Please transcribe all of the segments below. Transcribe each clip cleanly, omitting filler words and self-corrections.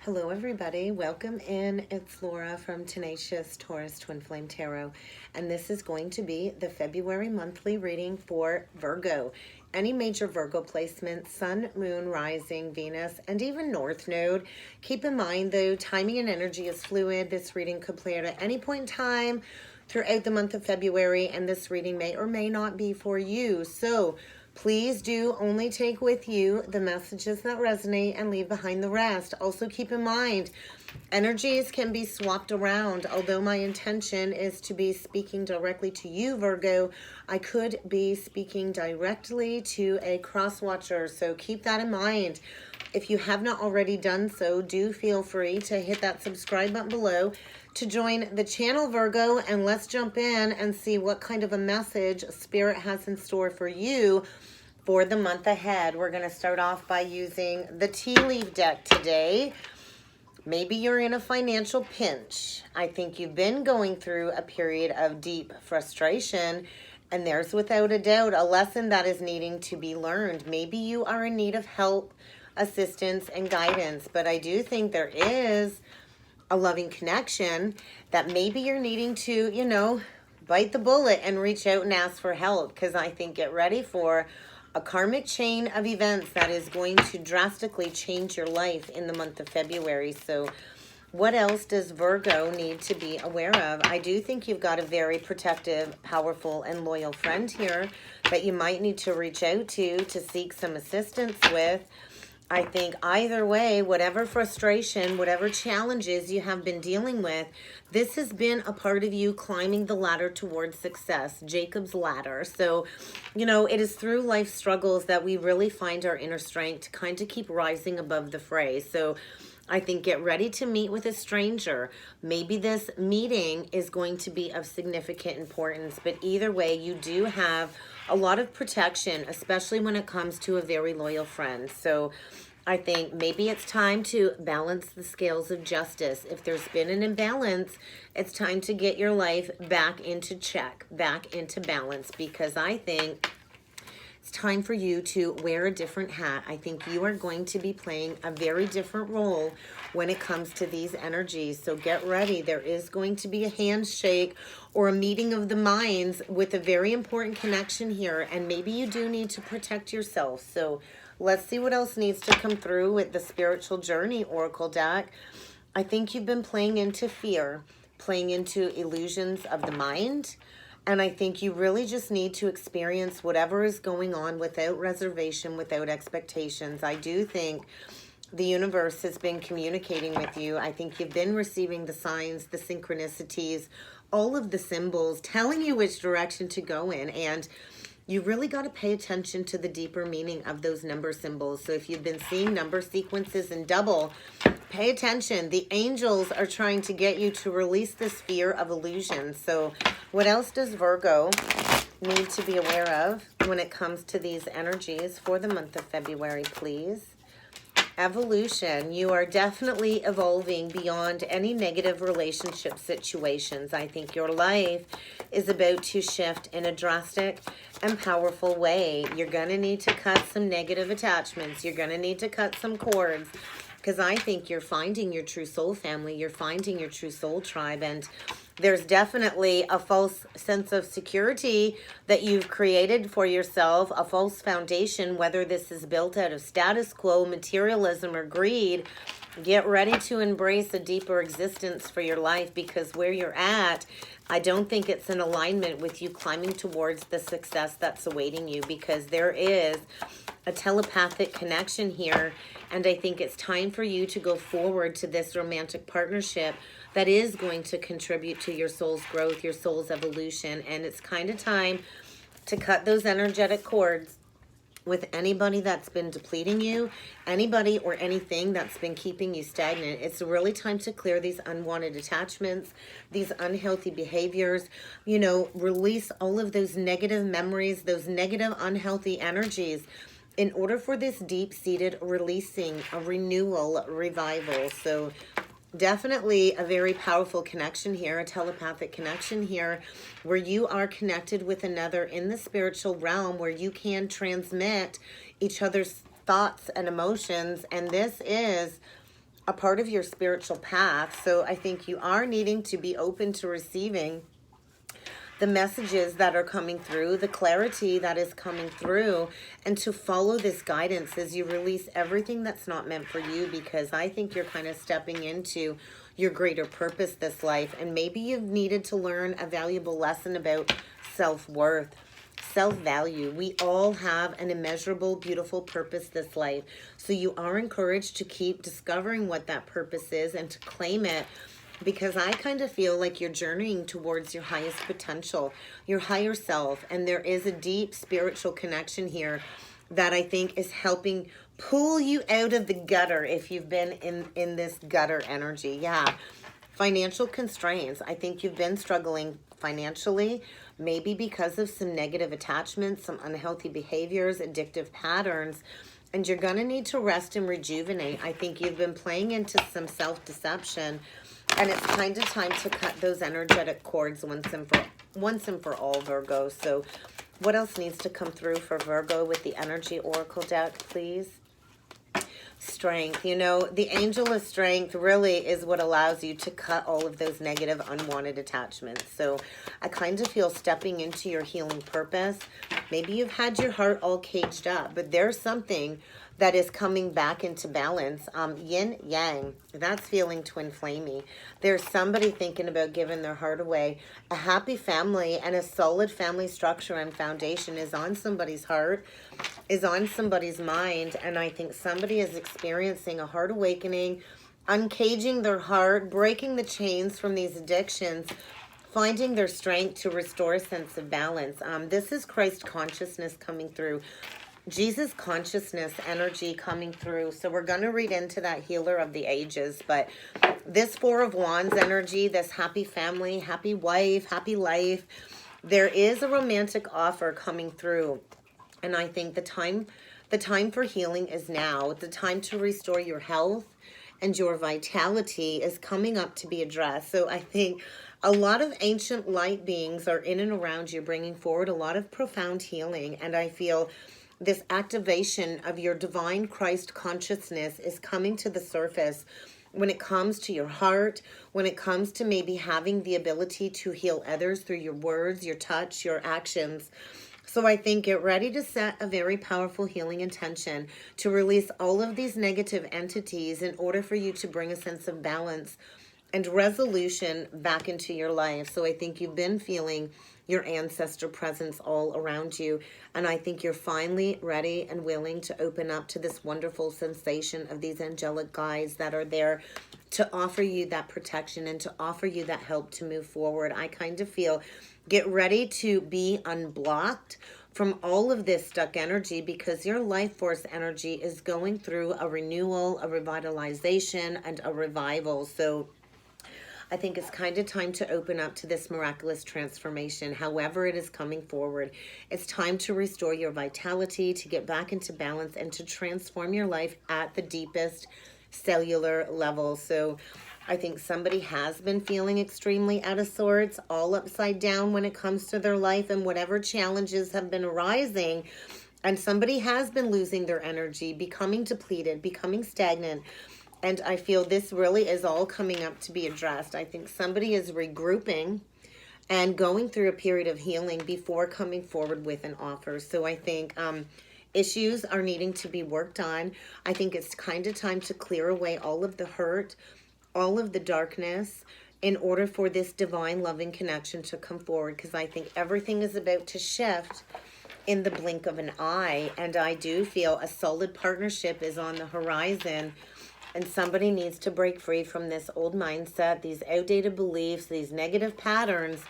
Hello everybody, welcome in. It's Laura from Tenacious Taurus Twin Flame Tarot, and this is going to be the February monthly reading for Virgo. Any major Virgo placements, Sun, Moon, Rising, Venus, and even North Node. Keep in mind though, timing and energy is fluid. This reading could play out at any point in time throughout the month of February, and this reading may or may not be for you. So please do only take with you the messages that resonate and leave behind the rest. Also keep in mind, energies can be swapped around. Although my intention is to be speaking directly to you, Virgo, I could be speaking directly to a cross-watcher. So keep that in mind. If you have not already done so, do feel free to hit that subscribe button below to join the channel, Virgo, and let's jump in and see what kind of a message Spirit has in store for you for the month ahead. We're going to start off by using the tea leaf deck today. Maybe you're in a financial pinch. I think you've been going through a period of deep frustration, and there's without a doubt a lesson that is needing to be learned. Maybe you are in need of help, assistance, and guidance, but I do think there is a loving connection that maybe you're needing to, bite the bullet and reach out and ask for help, because I think get ready for a karmic chain of events that is going to drastically change your life in the month of February. So what else does Virgo need to be aware of? I do think you've got a very protective, powerful, and loyal friend here that you might need to reach out to seek some assistance with. I think either way, whatever frustration, whatever challenges you have been dealing with, this has been a part of you climbing the ladder towards success, Jacob's ladder. So, it is through life struggles that we really find our inner strength to kind of keep rising above the fray. So I think get ready to meet with a stranger. Maybe this meeting is going to be of significant importance, but either way, you do have a lot of protection, especially when it comes to a very loyal friend. So I think maybe it's time to balance the scales of justice. If there's been an imbalance, it's time to get your life back into check, back into balance, because I think it's time for you to wear a different hat. I think you are going to be playing a very different role when it comes to these energies. So get ready. There is going to be a handshake or a meeting of the minds with a very important connection here. And maybe you do need to protect yourself. So let's see what else needs to come through with the Spiritual Journey Oracle deck. I think you've been playing into fear, playing into illusions of the mind. And I think you really just need to experience whatever is going on without reservation, without expectations. I do think the universe has been communicating with you. I think you've been receiving the signs, the synchronicities, all of the symbols telling you which direction to go in. And you really got to pay attention to the deeper meaning of those number symbols. So if you've been seeing number sequences in double, pay attention. The angels are trying to get you to release this fear of illusion. So what else does Virgo need to be aware of when it comes to these energies for the month of February, please? Evolution. You are definitely evolving beyond any negative relationship situations. I think your life is about to shift in a drastic and powerful way. You're going to need to cut some negative attachments. You're going to need to cut some cords, because I think you're finding your true soul family. You're finding your true soul tribe. And there's definitely a false sense of security that you've created for yourself, a false foundation, whether this is built out of status quo, materialism, or greed. Get ready to embrace a deeper existence for your life, because where you're at, I don't think it's in alignment with you climbing towards the success that's awaiting you, because there is a telepathic connection here. And I think it's time for you to go forward to this romantic partnership that is going to contribute to your soul's growth, your soul's evolution. And it's kind of time to cut those energetic cords with anybody that's been depleting you, anybody or anything that's been keeping you stagnant. It's really time to clear these unwanted attachments, these unhealthy behaviors, release all of those negative memories, those negative, unhealthy energies, in order for this deep-seated releasing, a renewal, revival. So definitely a very powerful connection here, a telepathic connection here, where you are connected with another in the spiritual realm, where you can transmit each other's thoughts and emotions. And this is a part of your spiritual path. So I think you are needing to be open to receiving the messages that are coming through, the clarity that is coming through, and to follow this guidance as you release everything that's not meant for you, because I think you're kind of stepping into your greater purpose this life. And maybe you've needed to learn a valuable lesson about self-worth, self-value. We all have an immeasurable, beautiful purpose this life. So you are encouraged to keep discovering what that purpose is and to claim it, because I kind of feel like you're journeying towards your highest potential, your higher self. And there is a deep spiritual connection here that I think is helping pull you out of the gutter if you've been in this gutter energy. Yeah. Financial constraints. I think you've been struggling financially, maybe because of some negative attachments, some unhealthy behaviors, addictive patterns, and you're going to need to rest and rejuvenate. I think you've been playing into some self-deception, and it's kind of time to cut those energetic cords once and for all, Virgo. So what else needs to come through for Virgo with the Energy Oracle deck, please? Strength. You know, the Angel of Strength really is what allows you to cut all of those negative, unwanted attachments. So I kind of feel stepping into your healing purpose. Maybe you've had your heart all caged up, but there's something that is coming back into balance. Yin, yang, that's feeling twin flamey. There's somebody thinking about giving their heart away. A happy family and a solid family structure and foundation is on somebody's heart, is on somebody's mind. And I think somebody is experiencing a heart awakening, uncaging their heart, breaking the chains from these addictions, finding their strength to restore a sense of balance. This is Christ consciousness coming through. Jesus consciousness energy coming through. So we're going to read into that healer of the ages. But this Four of Wands energy, this happy family, happy wife, happy life, there is a romantic offer coming through. And I think the time for healing is now. The time to restore your health and your vitality is coming up to be addressed. So I think a lot of ancient light beings are in and around you, bringing forward a lot of profound healing. And I feel this activation of your divine Christ consciousness is coming to the surface when it comes to your heart, when it comes to maybe having the ability to heal others through your words, your touch, your actions. So I think get ready to set a very powerful healing intention to release all of these negative entities in order for you to bring a sense of balance and resolution back into your life. So I think you've been feeling your ancestor presence all around you. And I think you're finally ready and willing to open up to this wonderful sensation of these angelic guides that are there to offer you that protection and to offer you that help to move forward. I kind of feel get ready to be unblocked from all of this stuck energy, because your life force energy is going through a renewal, a revitalization, and a revival. So I think it's kind of time to open up to this miraculous transformation, however it is coming forward. It's time to restore your vitality, to get back into balance, and to transform your life at the deepest cellular level. So I think somebody has been feeling extremely out of sorts, all upside down when it comes to their life and whatever challenges have been arising. And somebody has been losing their energy, becoming depleted, becoming stagnant. And I feel this really is all coming up to be addressed. I think somebody is regrouping and going through a period of healing before coming forward with an offer. So I think issues are needing to be worked on. I think it's kind of time to clear away all of the hurt, all of the darkness, in order for this divine loving connection to come forward. Because I think everything is about to shift in the blink of an eye. And I do feel a solid partnership is on the horizon. And somebody needs to break free from this old mindset, these outdated beliefs, these negative patterns.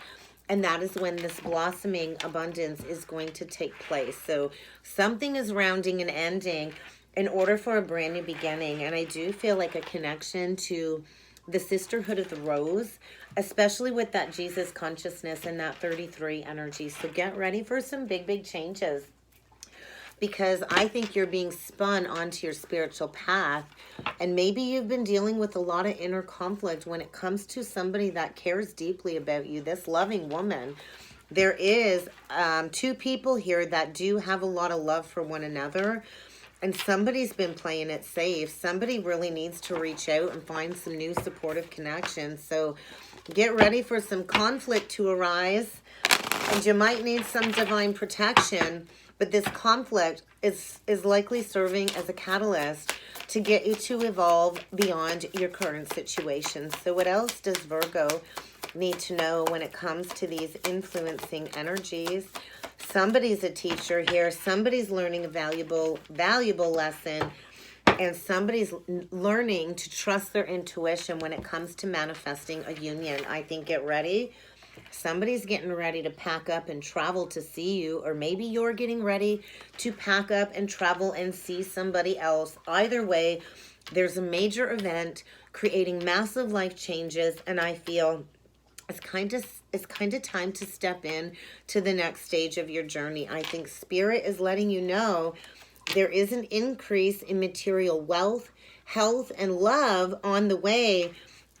And that is when this blossoming abundance is going to take place. So something is rounding and ending in order for a brand new beginning. And I do feel like a connection to the sisterhood of the rose, especially with that Jesus consciousness and that 33 energy. So get ready for some big, big changes, because I think you're being spun onto your spiritual path. And maybe you've been dealing with a lot of inner conflict when it comes to somebody that cares deeply about you, this loving woman. There is two people here that do have a lot of love for one another. And somebody's been playing it safe. Somebody really needs to reach out and find some new supportive connections. So get ready for some conflict to arise. And you might need some divine protection. But this conflict is likely serving as a catalyst to get you to evolve beyond your current situation. So what else does Virgo need to know when it comes to these influencing energies? Somebody's a teacher here. Somebody's learning a valuable lesson. And somebody's learning to trust their intuition when it comes to manifesting a union. I think get ready. Somebody's getting ready to pack up and travel to see you. Or maybe you're getting ready to pack up and travel and see somebody else. Either way, there's a major event creating massive life changes. And I feel it's kind of time to step in to the next stage of your journey. I think Spirit is letting you know there is an increase in material wealth, health, and love on the way.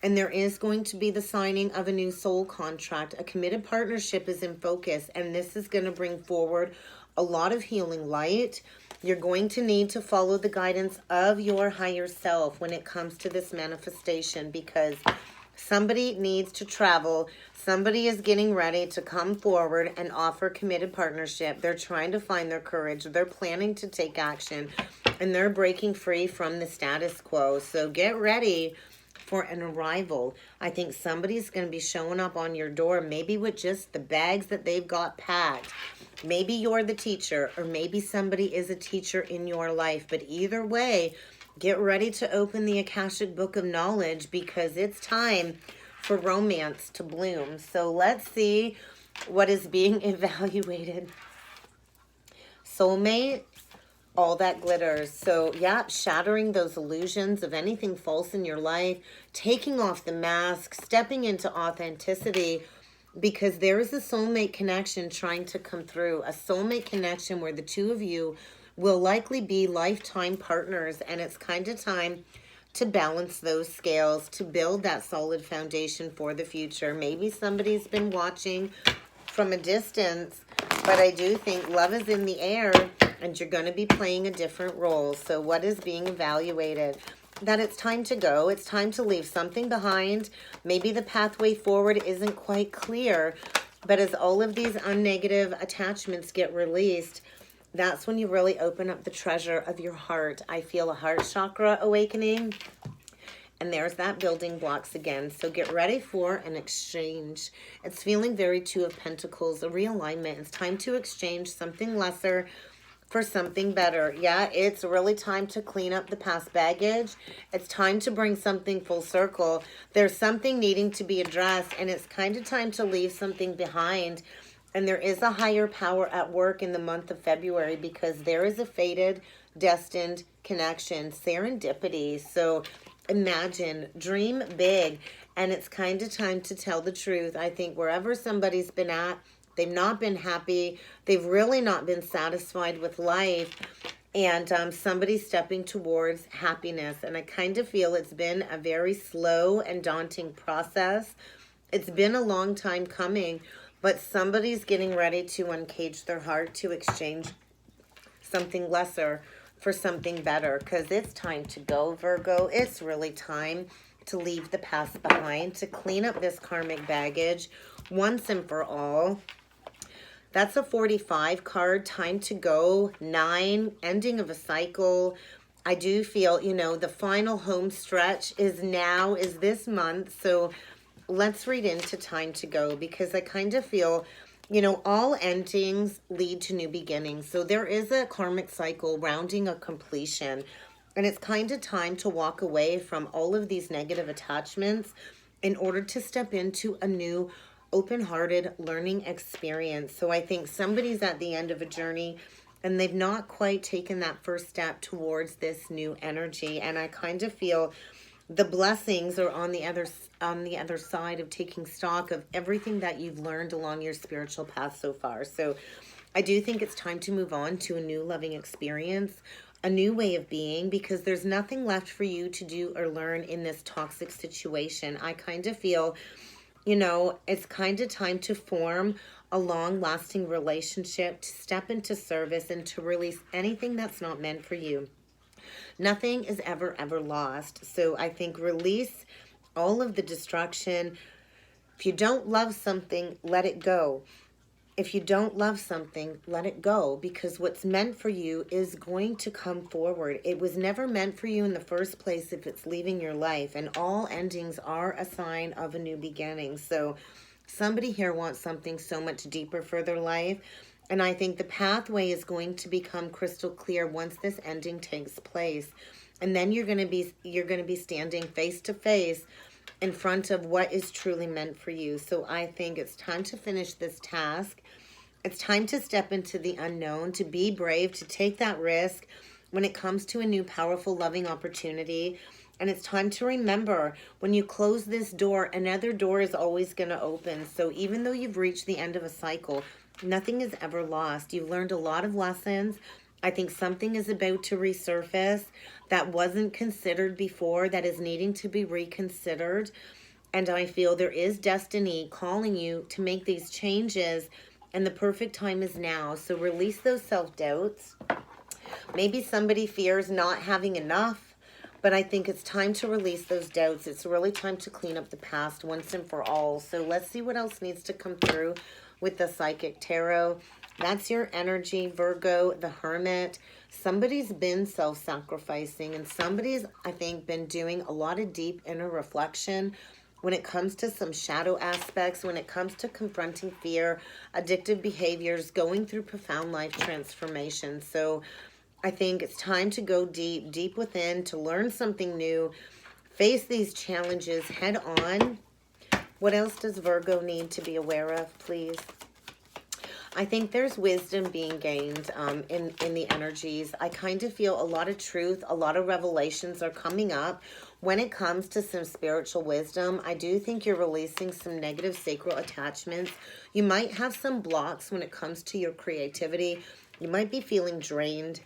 And there is going to be the signing of a new soul contract. A committed partnership is in focus. And this is going to bring forward a lot of healing light. You're going to need to follow the guidance of your higher self when it comes to this manifestation, because somebody needs to travel. Somebody is getting ready to come forward and offer committed partnership. They're trying to find their courage. They're planning to take action. And they're breaking free from the status quo. So get ready for an arrival. I think somebody's going to be showing up on your door, maybe with just the bags that they've got packed. Maybe you're the teacher, or maybe somebody is a teacher in your life. But either way, get ready to open the Akashic Book of Knowledge, because it's time for romance to bloom. So let's see what is being evaluated. Soulmate, all that glitters. So yeah, shattering those illusions of anything false in your life, taking off the mask, stepping into authenticity, because there is a soulmate connection trying to come through. A soulmate connection where the two of you will likely be lifetime partners, and it's kind of time to balance those scales, to build that solid foundation for the future. Maybe somebody's been watching from a distance, but I do think love is in the air, and you're going to be playing a different role. So what is being evaluated? That it's time to go. It's time to leave something behind. Maybe the pathway forward isn't quite clear, but as all of these unnegative attachments get released, that's when you really open up the treasure of your heart. I feel a heart chakra awakening. And there's that building blocks again. So get ready for an exchange. It's feeling very Two of Pentacles, a realignment. It's time to exchange something lesser for something better. Yeah, it's really time to clean up the past baggage. It's time to bring something full circle. There's something needing to be addressed, and it's kind of time to leave something behind. And there is a higher power at work in the month of February, because there is a fated, destined connection, serendipity. So imagine, dream big, and it's kind of time to tell the truth. I think wherever somebody's been at, they've not been happy. They've really not been satisfied with life. And somebody's stepping towards happiness. And I kind of feel it's been a very slow and daunting process. It's been a long time coming. But somebody's getting ready to uncage their heart, to exchange something lesser for something better. Because it's time to go, Virgo. It's really time to leave the past behind, to clean up this karmic baggage once and for all. That's a 45 card. Time to go. 9, ending of a cycle. I do feel, you know, the final home stretch is now, is this month. So let's read into time to go, because I kind of feel, you know, all endings lead to new beginnings. So there is a karmic cycle rounding a completion, and it's kind of time to walk away from all of these negative attachments in order to step into a new open-hearted learning experience. So I think somebody's at the end of a journey, and they've not quite taken that first step towards this new energy. And I kind of feel the blessings are on the other side of taking stock of everything that you've learned along your spiritual path so far. So I do think it's time to move on to a new loving experience, a new way of being, because there's nothing left for you to do or learn in this toxic situation. I kind of feel, you know, it's kind of time to form a long-lasting relationship, to step into service, and to release anything that's not meant for you. Nothing is ever, ever lost. So I think release all of the destruction. If you don't love something, let it go. If you don't love something, let it go, because what's meant for you is going to come forward. It was never meant for you in the first place if it's leaving your life, and all endings are a sign of a new beginning. So somebody here wants something so much deeper for their life, and I think the pathway is going to become crystal clear once this ending takes place. And then you're going to be standing face to face in front of what is truly meant for you. So I think it's time to finish this task. It's time to step into the unknown, to be brave, to take that risk when it comes to a new, powerful, loving opportunity. And it's time to remember, when you close this door, another door is always going to open. So even though you've reached the end of a cycle, nothing is ever lost. You've learned a lot of lessons. I think something is about to resurface that wasn't considered before, that is needing to be reconsidered. And I feel there is destiny calling you to make these changes, and the perfect time is now. So release those self-doubts. Maybe somebody fears not having enough, but I think it's time to release those doubts. It's really time to clean up the past once and for all. So let's see what else needs to come through with the Psychic Tarot. That's your energy, Virgo, the Hermit. Somebody's been self-sacrificing, and somebody's, I think, been doing a lot of deep inner reflection when it comes to some shadow aspects, when it comes to confronting fear, addictive behaviors, going through profound life transformation. So I think it's time to go deep, deep within, to learn something new, face these challenges head on. What else does Virgo need to be aware of, please? I think there's wisdom being gained in the energies. I kind of feel a lot of truth, a lot of revelations are coming up when it comes to some spiritual wisdom. I do think you're releasing some negative sacral attachments. You might have some blocks when it comes to your creativity. You might be feeling drained.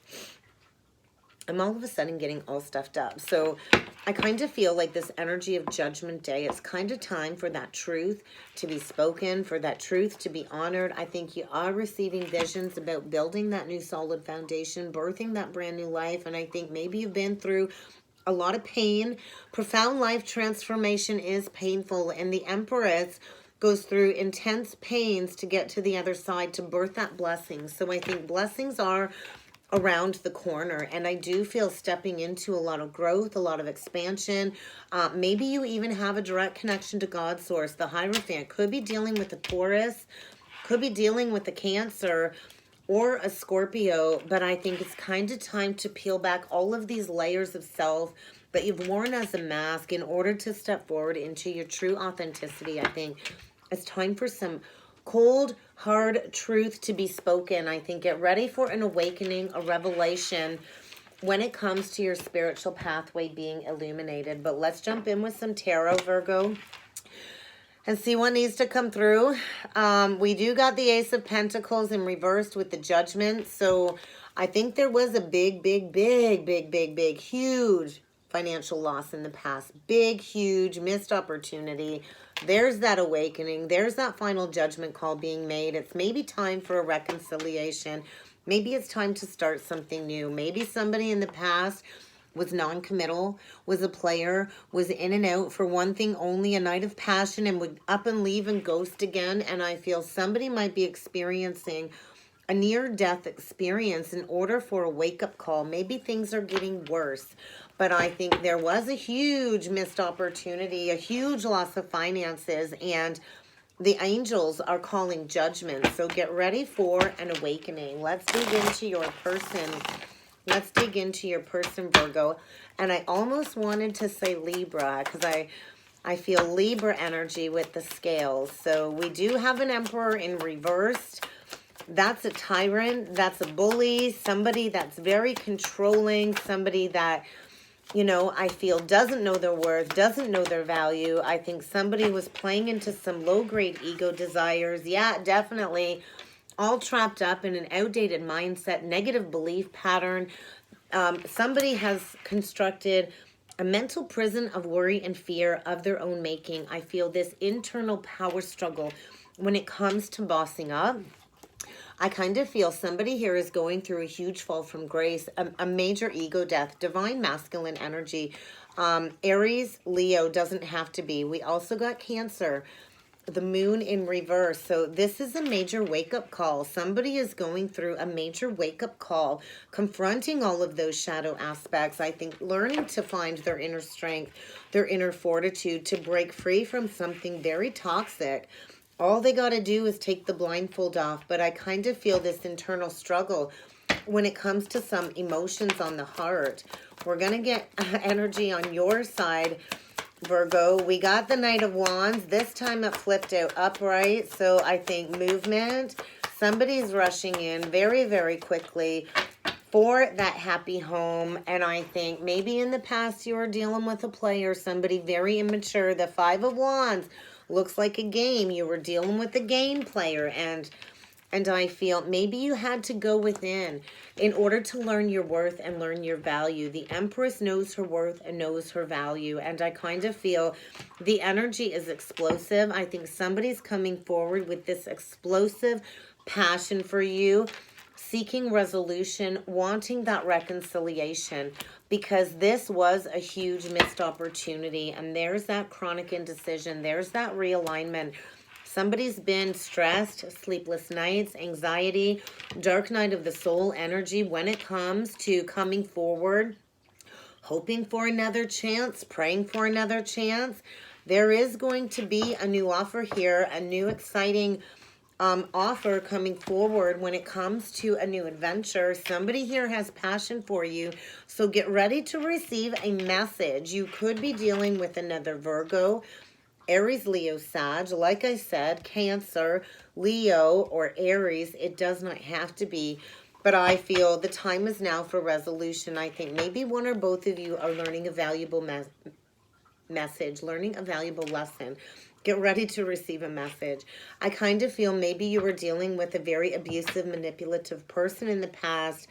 I'm all of a sudden getting all stuffed up. So I kind of feel like this energy of Judgment Day, it's kind of time for that truth to be spoken, for that truth to be honored. I think you are receiving visions about building that new solid foundation, birthing that brand new life. And I think maybe you've been through a lot of pain. Profound life transformation is painful, and the Empress goes through intense pains to get to the other side, to birth that blessing. So I think blessings are around the corner, and I do feel stepping into a lot of growth, a lot of expansion. Maybe you even have a direct connection to God's source. The Hierophant could be dealing with a Taurus, could be dealing with a Cancer or a Scorpio, but I think it's kind of time to peel back all of these layers of self that you've worn as a mask in order to step forward into your true authenticity. I think it's time for some cold, hard truth to be spoken. I think get ready for an awakening, a revelation when it comes to your spiritual pathway being illuminated. But let's jump in with some tarot, Virgo, and see what needs to come through. We do got the Ace of Pentacles in reversed with the Judgment. So I think there was a big, huge financial loss in the past. Big, huge missed opportunity. There's that awakening. There's that final judgment call being made. It's maybe time for a reconciliation. Maybe it's time to start something new. Maybe somebody in the past was non-committal, was a player, was in and out for one thing only, a night of passion, and would up and leave and ghost again. And I feel somebody might be experiencing a near-death experience in order for a wake-up call. Maybe things are getting worse. But I think there was a huge missed opportunity, a huge loss of finances, and the angels are calling judgment. So get ready for an awakening. Let's dig into your person. Let's dig into your person, Virgo. And I almost wanted to say Libra, because I feel Libra energy with the scales. So we do have an Emperor in reversed. That's a tyrant. That's a bully. Somebody that's very controlling. Somebody that, you know, I feel doesn't know their worth, doesn't know their value. I think somebody was playing into some low-grade ego desires. Yeah, definitely. All trapped up in an outdated mindset, negative belief pattern. Somebody has constructed a mental prison of worry and fear of their own making. I feel this internal power struggle when it comes to bossing up, I kind of feel somebody here is going through a huge fall from grace, a major ego death, divine masculine energy. Aries, Leo doesn't have to be. We also got Cancer, the moon in reverse. So this is a major wake-up call. Somebody is going through a major wake-up call, confronting all of those shadow aspects. I think learning to find their inner strength, their inner fortitude to break free from something very toxic. All they got to do is take the blindfold off. But I kind of feel this internal struggle when it comes to some emotions on the heart. We're going to get energy on your side, Virgo. We got the Knight of Wands. This time it flipped out upright. So I think movement. Somebody's rushing in very, very quickly for that happy home. And I think maybe in the past you were dealing with a player, somebody very immature. The Five of Wands looks like a game. You were dealing with a game player, and I feel maybe you had to go within in order to learn your worth and learn your value. The Empress knows her worth and knows her value. And I kind of feel the energy is explosive. I think somebody's coming forward with this explosive passion for you, seeking resolution, wanting that reconciliation, because this was a huge missed opportunity. And there's that chronic indecision. There's that realignment. Somebody's been stressed, sleepless nights, anxiety, dark night of the soul energy when it comes to coming forward, hoping for another chance, praying for another chance. There is going to be a new offer here, a new exciting offer coming forward when it comes to a new adventure. Somebody here has passion for you, so get ready to receive a message. You could be dealing with another Virgo, Aries, Leo, Sag. Like I said, Cancer, Leo, or Aries. It does not have to be. But I feel the time is now for resolution. I think maybe one or both of you are learning a valuable message, learning a valuable lesson. Get ready to receive a message. I kind of feel maybe you were dealing with a very abusive, manipulative person in the past,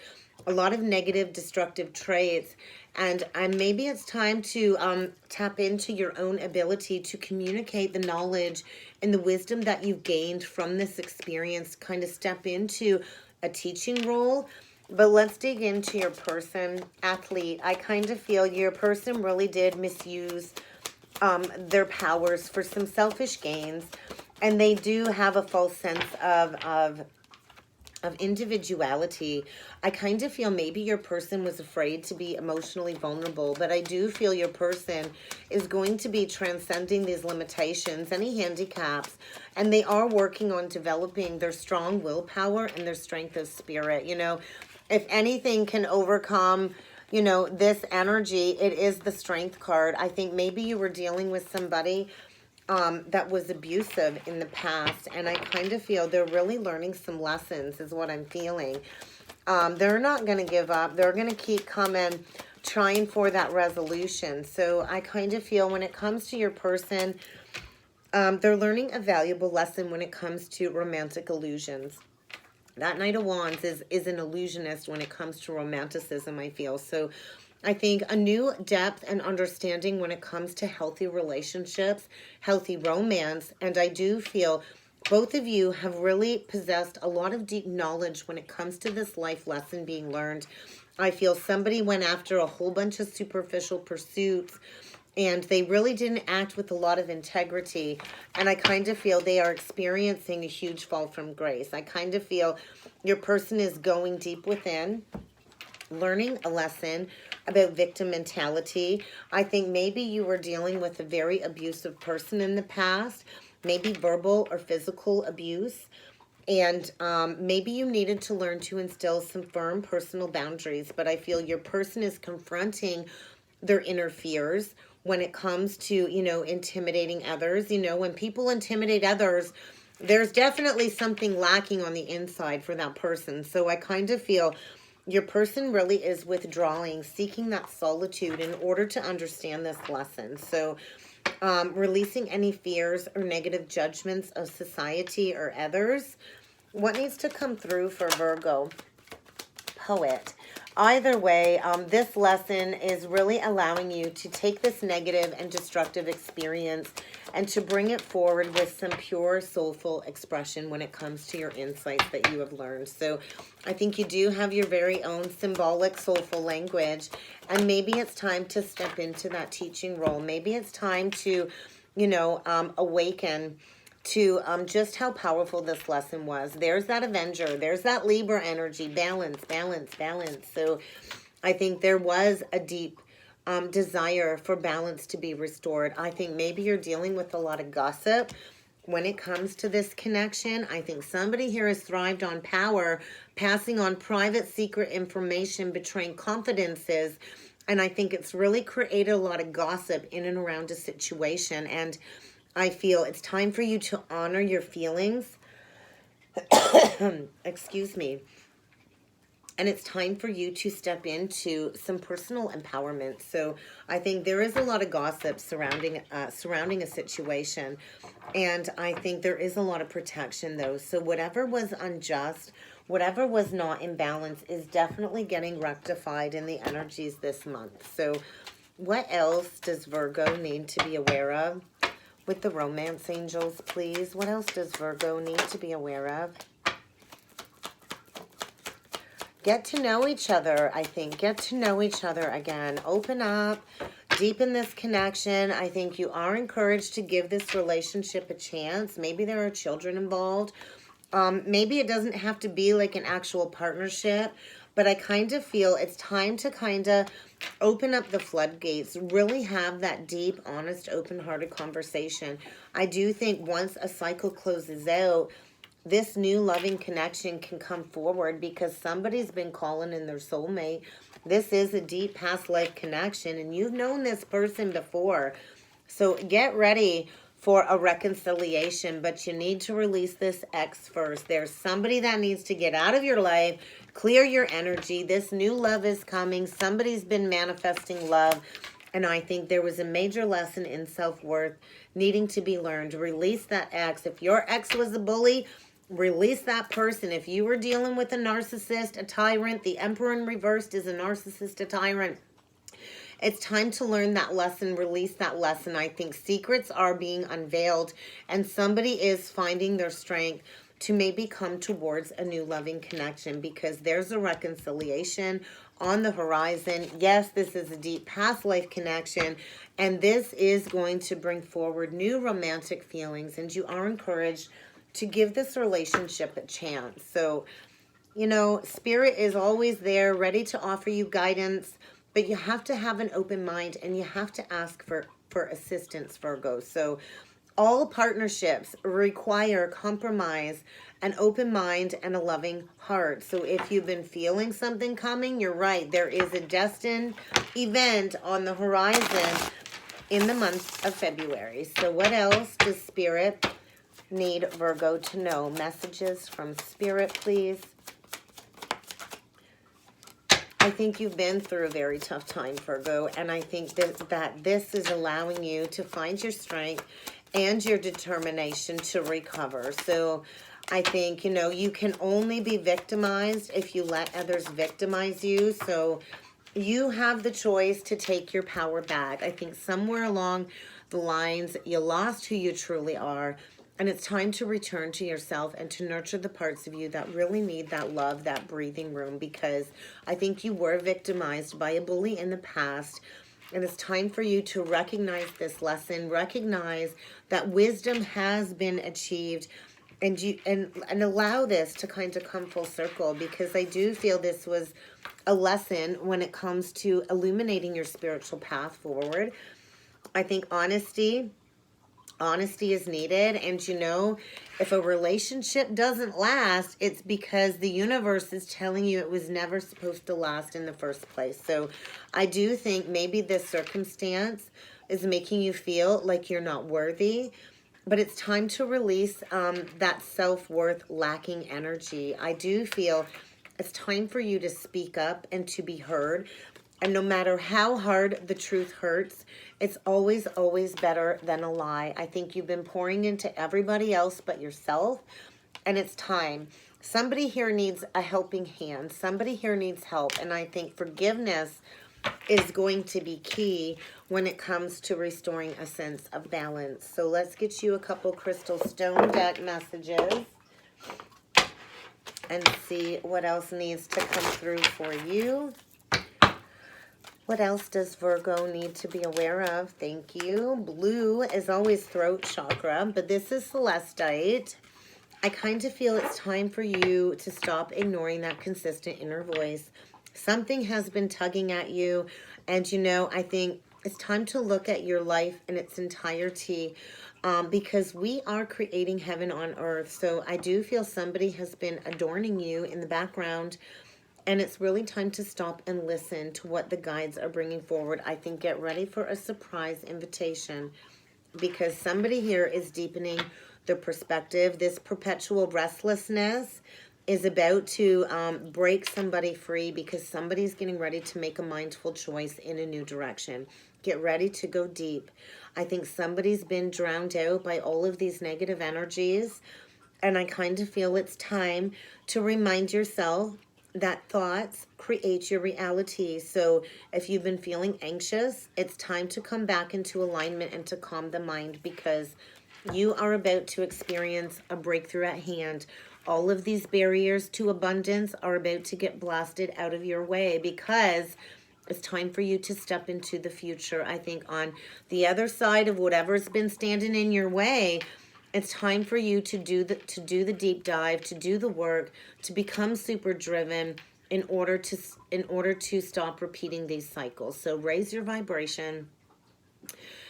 a lot of negative, destructive traits, and maybe it's time to tap into your own ability to communicate the knowledge and the wisdom that you've gained from this experience, kind of step into a teaching role. But let's dig into your person, athlete. I kind of feel your person really did misuse their powers for some selfish gains, and they do have a false sense of individuality. I kind of feel maybe your person was afraid to be emotionally vulnerable, but I do feel your person is going to be transcending these limitations, any handicaps, and they are working on developing their strong willpower and their strength of spirit. You know, if anything can overcome, you know, this energy, it is the Strength card. I think maybe you were dealing with somebody that was abusive in the past, and I kind of feel they're really learning some lessons is what I'm feeling. They're not going to give up. They're going to keep coming, trying for that resolution. So I kind of feel when it comes to your person, they're learning a valuable lesson when it comes to romantic illusions. That Knight of Wands is an illusionist when it comes to romanticism, I feel. So I think a new depth and understanding when it comes to healthy relationships, healthy romance. And I do feel both of you have really possessed a lot of deep knowledge when it comes to this life lesson being learned. I feel somebody went after a whole bunch of superficial pursuits, and they really didn't act with a lot of integrity. And I kind of feel they are experiencing a huge fall from grace. I kind of feel your person is going deep within, learning a lesson about victim mentality. I think maybe you were dealing with a very abusive person in the past, maybe verbal or physical abuse. And maybe you needed to learn to instill some firm personal boundaries. But I feel your person is confronting their inner fears when it comes to, you know, intimidating others. You know, when people intimidate others, there's definitely something lacking on the inside for that person. So I kind of feel your person really is withdrawing, seeking that solitude in order to understand this lesson. So releasing any fears or negative judgments of society or others. What needs to come through for Virgo? Poet. Either way, this lesson is really allowing you to take this negative and destructive experience and to bring it forward with some pure soulful expression when it comes to your insights that you have learned. So I think you do have your very own symbolic soulful language, and maybe it's time to step into that teaching role. Maybe it's time to, awaken to just how powerful this lesson was. There's that Avenger. There's that Libra energy. Balance, balance, balance. So I think there was a deep desire for balance to be restored. I think maybe you're dealing with a lot of gossip when it comes to this connection. I think somebody here has thrived on power, passing on private, secret information, betraying confidences. And I think it's really created a lot of gossip in and around a situation. And I feel it's time for you to honor your feelings. Excuse me. And it's time for you to step into some personal empowerment. So I think there is a lot of gossip surrounding a situation. And I think there is a lot of protection, though. So whatever was unjust, whatever was not in balance is definitely getting rectified in the energies this month. So what else does Virgo need to be aware of? With the romance angels, please. What else does Virgo need to be aware of? Get to know each other, I think. Get to know each other again. Open up. Deepen this connection. I think you are encouraged to give this relationship a chance. Maybe there are children involved. Maybe it doesn't have to be like an actual partnership. But I kind of feel it's time to kind of open up the floodgates, really have that deep, honest, open-hearted conversation. I do think once a cycle closes out, this new loving connection can come forward because somebody's been calling in their soulmate. This is a deep past life connection, and you've known this person before. So get ready for a reconciliation, but you need to release this ex first. There's somebody that needs to get out of your life. Clear your energy. This new love is coming. Somebody's been manifesting love. And I think there was a major lesson in self-worth needing to be learned. Release that ex. If your ex was a bully, release that person. If you were dealing with a narcissist, a tyrant, the Emperor in reversed is a narcissist, a tyrant. It's time to learn that lesson, release that lesson. I think secrets are being unveiled and somebody is finding their strength to maybe come towards a new loving connection because there's a reconciliation on the horizon. Yes, this is a deep past life connection, and this is going to bring forward new romantic feelings, and you are encouraged to give this relationship a chance. So, Spirit is always there, ready to offer you guidance, but you have to have an open mind and you have to ask for assistance, Virgo. So all partnerships require compromise, an open mind, and a loving heart. So if you've been feeling something coming, you're right. There is a destined event on the horizon in the month of February. So what else does Spirit need Virgo to know? Messages from Spirit, please. I think you've been through a very tough time, Virgo, and I think that this is allowing you to find your strength and your determination to recover. So I think, you can only be victimized if you let others victimize you. So you have the choice to take your power back. I think somewhere along the lines, you lost who you truly are. And it's time to return to yourself and to nurture the parts of you that really need that love, that breathing room, because I think you were victimized by a bully in the past. And it's time for you to recognize this lesson, recognize that wisdom has been achieved, and allow this to kind of come full circle, because I do feel this was a lesson when it comes to illuminating your spiritual path forward. I think honesty is needed, and if a relationship doesn't last, it's because the universe is telling you it was never supposed to last in the first place. So I do think maybe this circumstance is making you feel like you're not worthy, but it's time to release that self-worth lacking energy. I do feel it's time for you to speak up and to be heard. And no matter how hard the truth hurts, it's always, always better than a lie. I think you've been pouring into everybody else but yourself, and it's time. Somebody here needs a helping hand. Somebody here needs help. And I think forgiveness is going to be key when it comes to restoring a sense of balance. So let's get you a couple crystal stone deck messages and see what else needs to come through for you. What else does Virgo need to be aware of? Thank you. Blue is always throat chakra, but this is celestite. I kind of feel it's time for you to stop ignoring that consistent inner voice. Something has been tugging at you, and you know, I think it's time to look at your life in its entirety, because we are creating heaven on earth. So I do feel somebody has been adorning you in the background, and it's really time to stop and listen to what the guides are bringing forward. I think get ready for a surprise invitation, because somebody here is deepening their perspective. This perpetual restlessness is about to break somebody free, because somebody's getting ready to make a mindful choice in a new direction. Get ready to go deep. I think somebody's been drowned out by all of these negative energies, and I kind of feel it's time to remind yourself that thoughts create your reality. So if you've been feeling anxious, it's time to come back into alignment and to calm the mind, because you are about to experience a breakthrough at hand. All of these barriers to abundance are about to get blasted out of your way, because it's time for you to step into the future. I think on the other side of whatever's been standing in your way, it's time for you to do the deep dive, to do the work, to become super driven in order to stop repeating these cycles. So raise your vibration.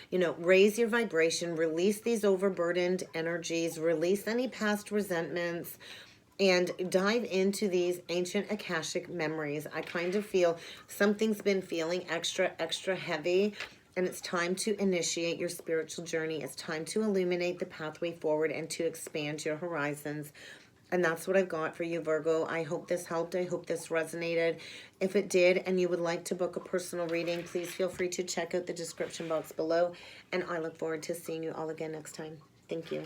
You know, raise your vibration, release these overburdened energies, release any past resentments, and dive into these ancient Akashic memories. I kind of feel something's been feeling extra heavy, and it's time to initiate your spiritual journey. It's time to illuminate the pathway forward and to expand your horizons. And that's what I've got for you, Virgo. I hope this helped. I hope this resonated. If it did and you would like to book a personal reading, please feel free to check out the description box below. And I look forward to seeing you all again next time. Thank you.